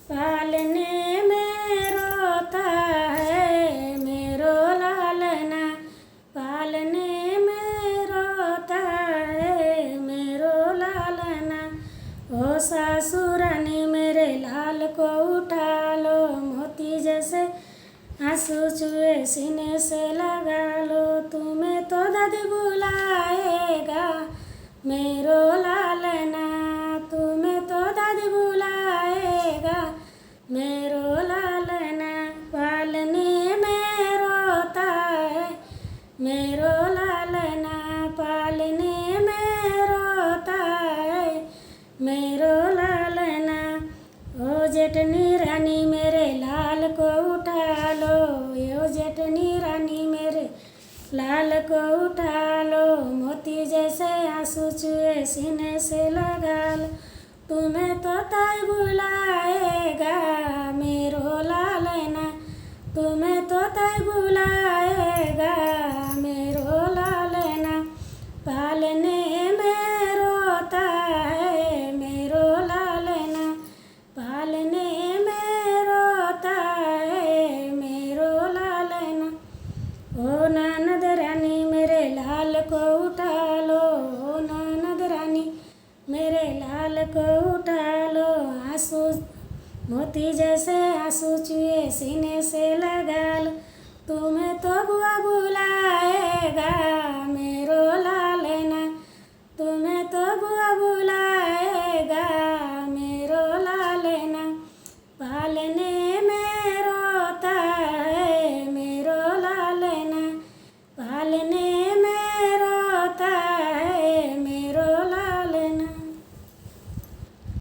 पालने में रोता है मेरो लालना, पालने में रोता है मेरो लालना। ओ सासुरानी मेरे लाल को उठा लो, मोती जैसे आंसू चुए सीने से लगा लो। तुम्हें तो दादी बुलाएगा मेरो लालना, तुम्हें तो दादी बुलाएगा मेरो लालना। पालने में रोता है मेरो लालना, पालने में रोता है मेरो लालना। ओ जेठनी रानी मेरे लाल को उठा लो, ओ जेठनी रानी मेरे लाल को उठा लो। मोती जैसे आंसू चुए सीने से लगा लो। तुम्हें तो ताई बुलाएगा मेरो लालना, तुम्हें तो ताई बुलाएगा मेरो लालना। पालने में रोता है मेरो लालना, पालने में रोता है मेरो लालना। ओ ननद रानी मेरे लाल को उठा लो, ओ ननद रानी मेरे लाल को उठा लो। आंसू मोती जैसे आंसू चुए सीने से लगा लो। तुम्हें तो बुआ बुलाएगा